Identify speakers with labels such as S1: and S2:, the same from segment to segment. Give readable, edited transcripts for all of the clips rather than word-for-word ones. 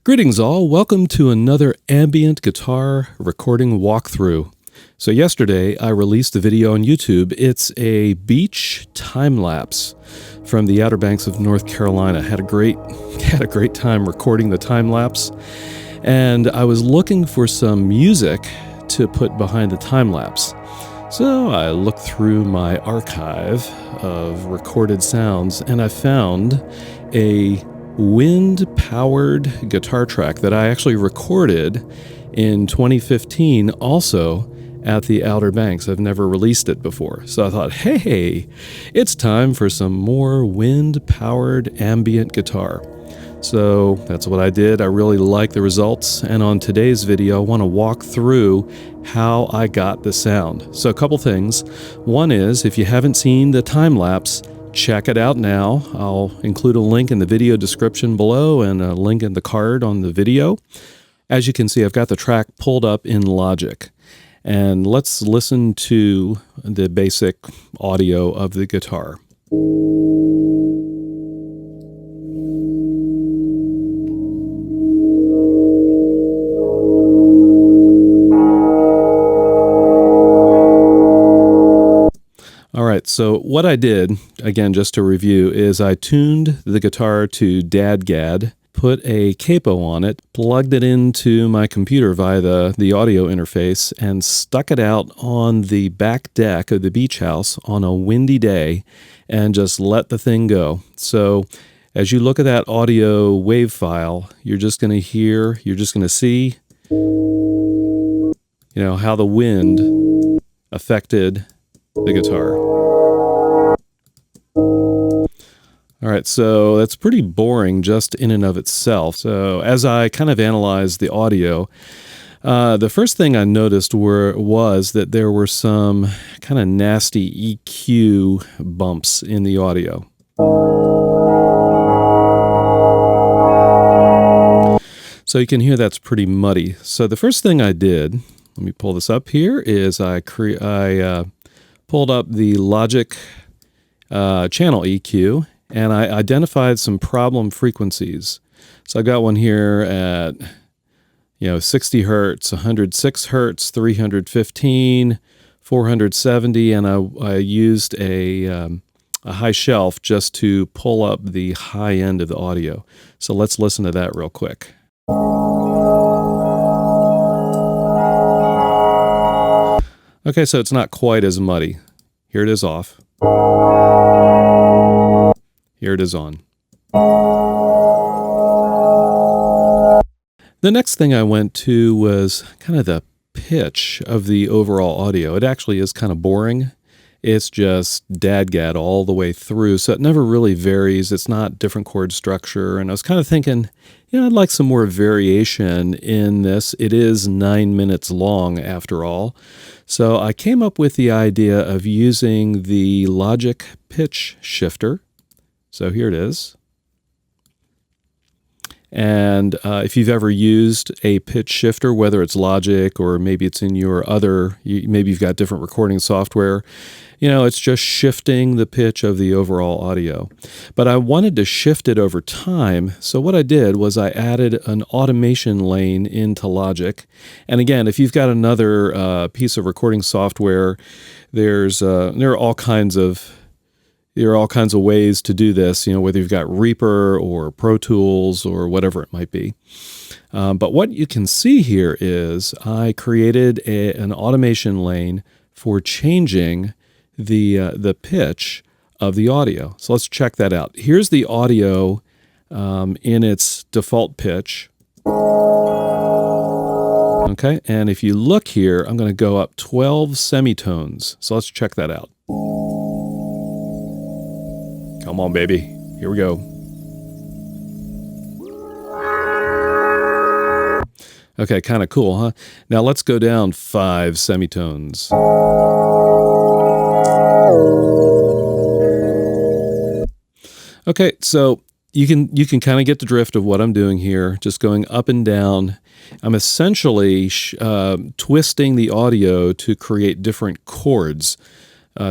S1: Greetings all, welcome to another ambient guitar recording walkthrough. So yesterday I released a video on YouTube. It's a beach time-lapse from the Outer Banks of North Carolina. Had a great time recording the time-lapse, and I was looking for some music to put behind the time-lapse. So I looked through my archive of recorded sounds and I found a wind-powered guitar track that I actually recorded in 2015 also at the Outer Banks. I've never released it before. So I thought, hey, it's time for some more wind-powered ambient guitar. So that's what I did. I really like the results. And on today's video, I want to walk through how I got the sound. So a couple things. One is, if you haven't seen the time-lapse, check it out now. I'll include a link in the video description below and a link in the card on the video. As you can see, I've got the track pulled up in Logic. And let's listen to the basic audio of the guitar. All right, so what I did, again, just to review, is I tuned the guitar to DADGAD, put a capo on it, plugged it into my computer via the audio interface, and stuck it out on the back deck of the beach house on a windy day, and just let the thing go. So as you look at that audio wave file, you're just going to hear, you're just going to see, how the wind affected the guitar. All right, so that's pretty boring just in and of itself. So as I kind of analyzed the audio, the first thing I noticed was that there were some kind of nasty EQ bumps in the audio. So you can hear that's pretty muddy. So the first thing I did, let me pull this up here, is I pulled up the Logic channel EQ, and I identified some problem frequencies. So I got one here at 60 hertz, 106 hertz, 315, 470, and I used a high shelf just to pull up the high end of the audio. So let's listen to that real quick. Okay, so it's not quite as muddy. Here it is off. Here it is on. The next thing I went to was kind of the pitch of the overall audio. It actually is kind of boring. It's just DADGAD all the way through, so it never really varies. It's not different chord structure, and I was kind of thinking, I'd like some more variation in this. It is 9 minutes long after all. So I came up with the idea of using the Logic pitch shifter. So here it is. And if you've ever used a pitch shifter, whether it's Logic or maybe it's in your maybe you've got different recording software, it's just shifting the pitch of the overall audio. But I wanted to shift it over time, so what I did was I added an automation lane into Logic. And again, if you've got another piece of recording software, there are all kinds of ways to do this, whether you've got Reaper or Pro Tools or whatever it might be. But what you can see here is I created an automation lane for changing the pitch of the audio. So let's check that out. Here's the audio in its default pitch. Okay, and if you look here, I'm going to go up 12 semitones. So let's check that out. Come on, baby. Here we go. Okay, kind of cool, huh? Now let's go down 5 semitones. Okay, so you can kind of get the drift of what I'm doing here, just going up and down. I'm essentially twisting the audio to create different chords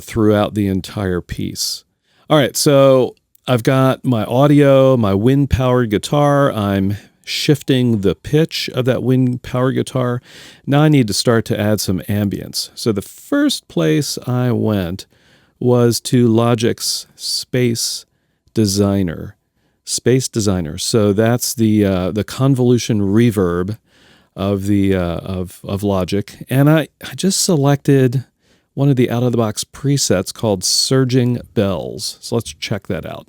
S1: throughout the entire piece. All right, so I've got my audio, my wind-powered guitar. I'm shifting the pitch of that wind power guitar. Now I need to start to add some ambience. So the first place I went was to Logic's Space Designer. Space Designer. So that's the convolution reverb of the of Logic, and I just selected one of the out-of-the-box presets called Surging Bells. So let's check that out.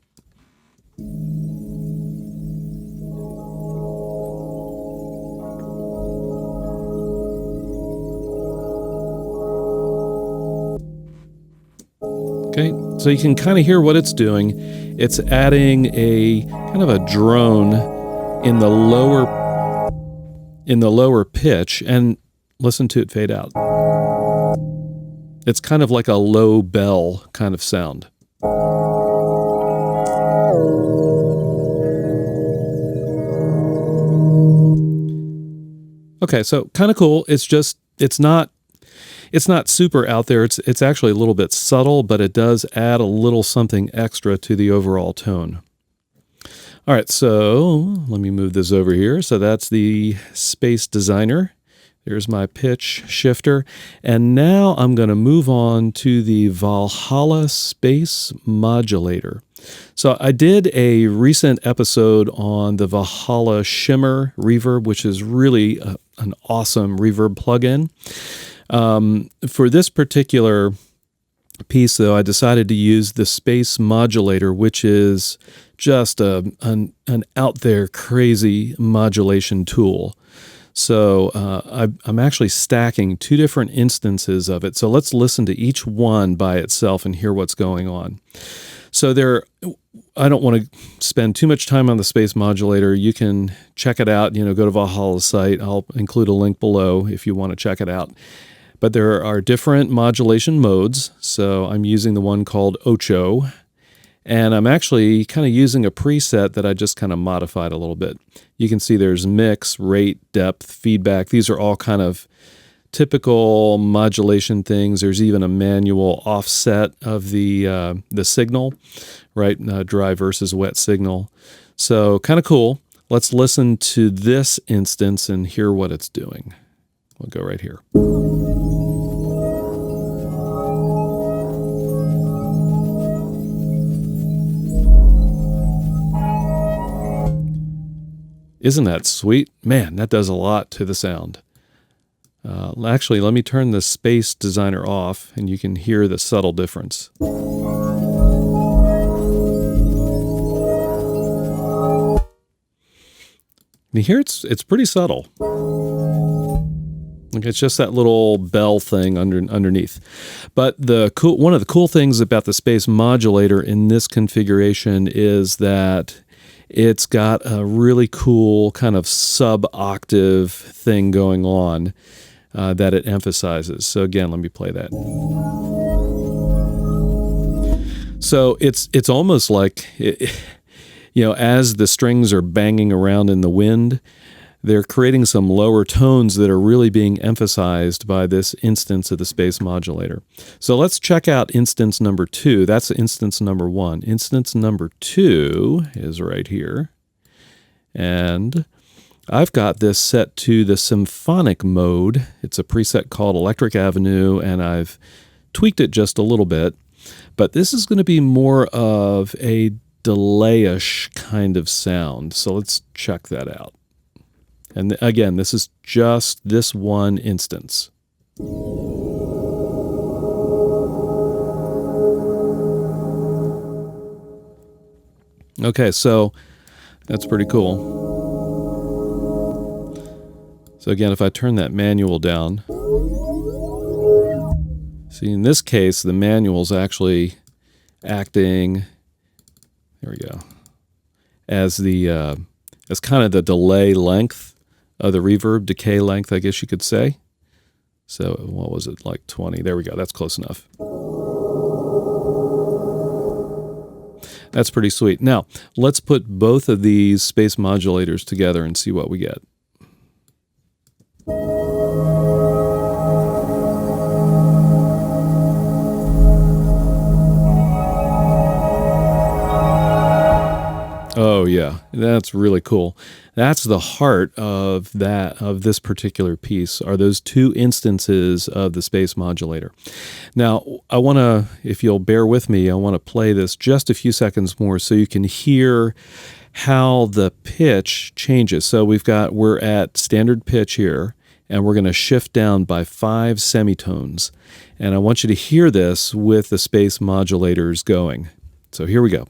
S1: Okay, so you can kind of hear what it's doing. It's adding a kind of a drone in the lower pitch, and listen to it fade out. It's kind of like a low bell kind of sound. Okay, so kind of cool. It's not super out there. It's actually a little bit subtle, but it does add a little something extra to the overall tone. All right, so let me move this over here. So that's the Space Designer. There's my pitch shifter. And now I'm going to move on to the Valhalla Space Modulator. So I did a recent episode on the Valhalla Shimmer Reverb, which is really an awesome reverb plugin. For this particular piece, though, I decided to use the Space Modulator, which is just an out there crazy modulation tool. So I'm actually stacking two different instances of it. So let's listen to each one by itself and hear what's going on. So I don't want to spend too much time on the Space Modulator. You can check it out, go to Valhalla's site. I'll include a link below if you want to check it out. But there are different modulation modes. So I'm using the one called Ocho. And I'm actually kind of using a preset that I just kind of modified a little bit. You can see there's mix, rate, depth, feedback. These are all kind of typical modulation things. There's even a manual offset of the signal, right? Dry versus wet signal. So kind of cool. Let's listen to this instance and hear what it's doing. We'll go right here. Isn't that sweet? Man, that does a lot to the sound. Actually, let me turn the Space Designer off and you can hear the subtle difference. You hear it's pretty subtle. Like it's just that little bell thing underneath. But one of the cool things about the Space Modulator in this configuration is that it's got a really cool kind of sub-octave thing going on that it emphasizes. So again, let me play that. So it's almost like, as the strings are banging around in the wind, they're creating some lower tones that are really being emphasized by this instance of the Space Modulator. So let's check out instance number 2. That's instance number 1. Instance number 2 is right here. And I've got this set to the symphonic mode. It's a preset called Electric Avenue, and I've tweaked it just a little bit. But this is going to be more of a delay-ish kind of sound. So let's check that out. And again, this is just this one instance. Okay, so that's pretty cool. So again, if I turn that manual down, see in this case, the manual's actually acting, there we go, as kind of the delay length of the reverb, decay length, I guess you could say. So what was it, like 20? There we go, that's close enough. That's pretty sweet. Now, let's put both of these Space Modulators together and see what we get. Oh yeah, that's really cool. That's the heart of this particular piece are those two instances of the space modulator. Now, I want to, if you'll bear with me, I want to play this just a few seconds more so you can hear how the pitch changes. So we're at standard pitch here, and we're going to shift down by 5 semitones. And I want you to hear this with the space modulators going. So here we go.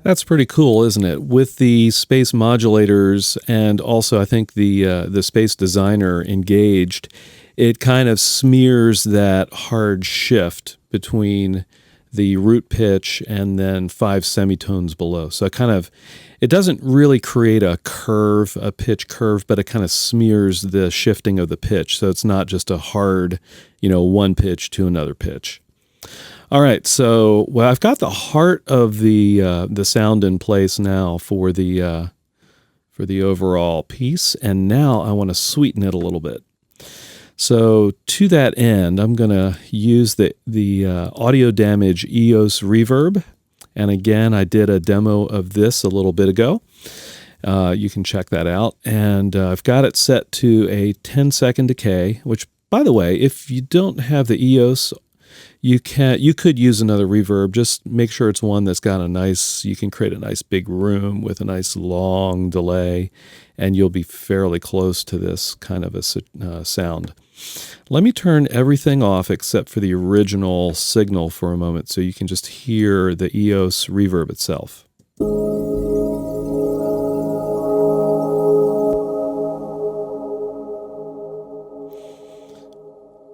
S1: That's pretty cool, isn't it? With the space modulators and also I think the space designer engaged, it kind of smears that hard shift between the root pitch and then 5 semitones below. So it doesn't really create a curve, a pitch curve, but it kind of smears the shifting of the pitch. So it's not just a hard, one pitch to another pitch. All right, so I've got the heart of the sound in place now for the overall piece, and now I want to sweeten it a little bit. So to that end, I'm going to use the Audio Damage EOS reverb, and again, I did a demo of this a little bit ago. You can check that out, and I've got it set to a 10-second decay. Which, by the way, if you don't have the EOS, you could use another reverb. Just make sure it's one that's got you can create a nice big room with a nice long delay, and you'll be fairly close to this kind of a sound. Let me turn everything off except for the original signal for a moment so you can just hear the EOS reverb itself.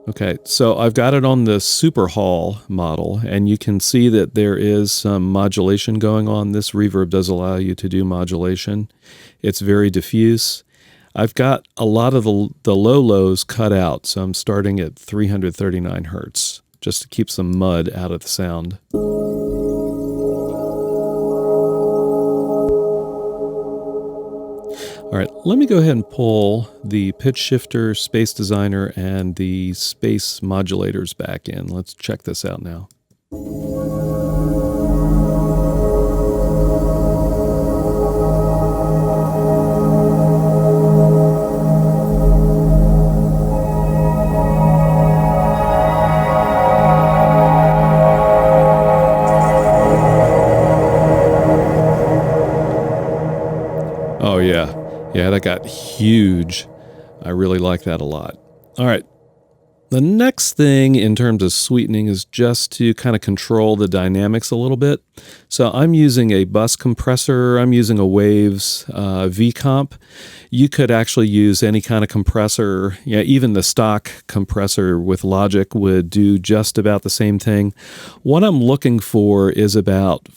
S1: Okay, so I've got it on the Super Hall model, and you can see that there is some modulation going on. This reverb does allow you to do modulation. It's very diffuse. I've got a lot of the low lows cut out, so I'm starting at 339 hertz, just to keep some mud out of the sound. All right, let me go ahead and pull the pitch shifter, space designer, and the space modulators back in. Let's check this out now. Oh yeah. Yeah, that got huge. I really like that a lot. All right. The next thing in terms of sweetening is just to kind of control the dynamics a little bit. So I'm using a bus compressor. I'm using a Waves V-Comp. You could actually use any kind of compressor. Yeah, even the stock compressor with Logic would do just about the same thing. What I'm looking for is about,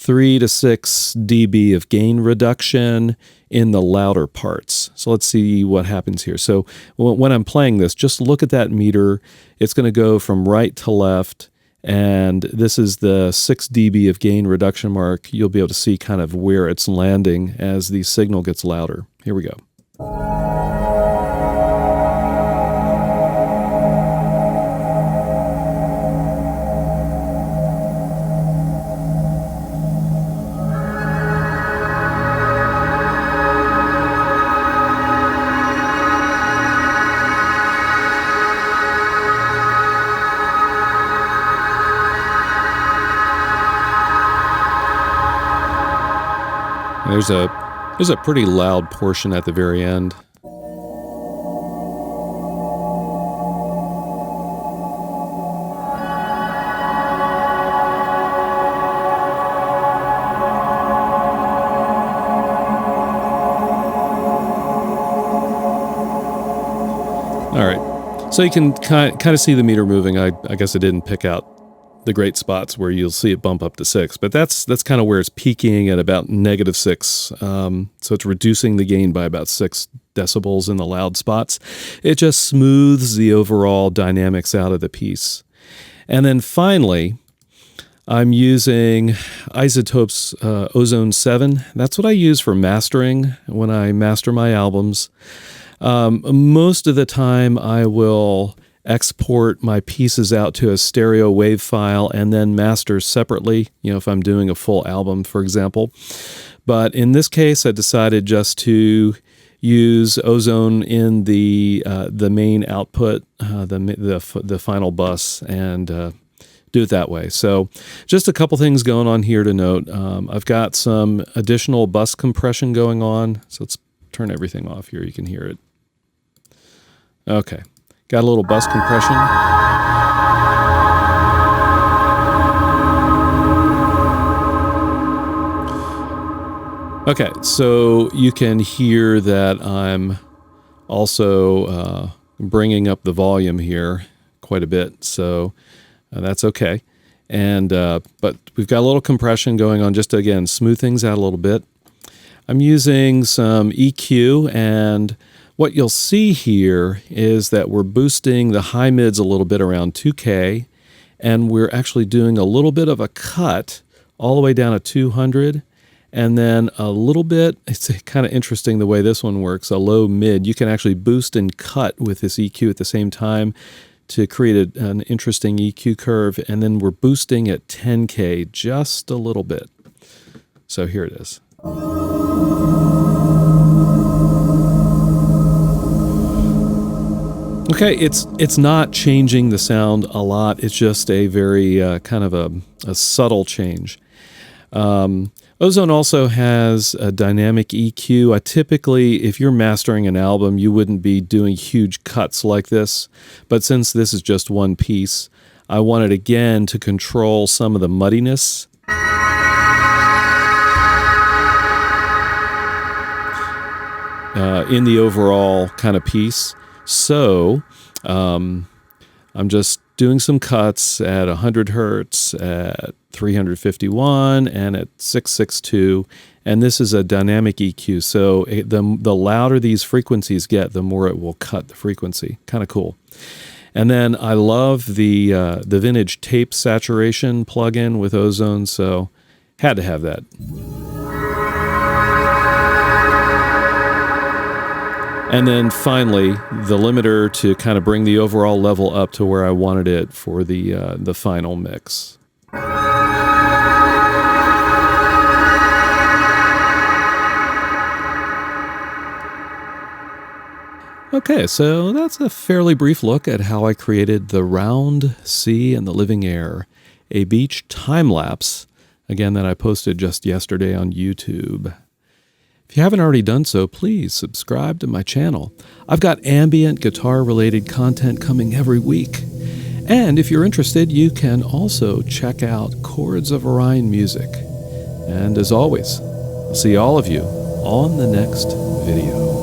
S1: 3 to 6 dB of gain reduction in the louder parts. So let's see what happens here. So when I'm playing this, just look at that meter. It's going to go from right to left, and this is the 6 dB of gain reduction mark. You'll be able to see kind of where it's landing as the signal gets louder. Here we go. There's a pretty loud portion at the very end. All right, so you can kind of see the meter moving. I guess I didn't pick out the great spots where you'll see it bump up to 6, but that's kind of where it's peaking at about -6. So it's reducing the gain by about 6 decibels in the loud spots. It just smooths the overall dynamics out of the piece. And then finally, I'm using Isotope's Ozone 7. That's what I use for mastering when I master my albums. Most of the time I will export my pieces out to a stereo wave file and then master separately, if I'm doing a full album, for example. But in this case, I decided just to use Ozone in the main output, the final bus, and do it that way. So just a couple things going on here to note. I've got some additional bus compression going on. So let's turn everything off here. You can hear it. Okay. Got a little bus compression. Okay. So you can hear that I'm also bringing up the volume here quite a bit. So that's okay. And but we've got a little compression going on just to, again, smooth things out a little bit. I'm using some EQ, and what you'll see here is that we're boosting the high mids a little bit around 2K, and we're actually doing a little bit of a cut all the way down to 200, and then a little bit, it's kind of interesting the way this one works, a low mid. You can actually boost and cut with this EQ at the same time to create an interesting EQ curve, and then we're boosting at 10K just a little bit. So here it is. Okay, it's not changing the sound a lot. It's just a very kind of a subtle change. Ozone also has a dynamic EQ. Typically, if you're mastering an album, you wouldn't be doing huge cuts like this. But since this is just one piece, I wanted again to control some of the muddiness. In the overall kind of piece. So I'm just doing some cuts at 100 hertz, at 351, and at 662, and this is a dynamic EQ, so the louder these frequencies get, the more it will cut the frequency. Kind of cool. And then I love the vintage tape saturation plugin with Ozone, so had to have that. And then finally, the limiter to kind of bring the overall level up to where I wanted it for the final mix. Okay, so that's a fairly brief look at how I created the Round Sea and the Living Air, a beach time-lapse, again, that I posted just yesterday on YouTube. If you haven't already done so, please subscribe to my channel. I've got ambient guitar-related content coming every week. And if you're interested, you can also check out Chords of Orion music. And as always, I'll see all of you on the next video.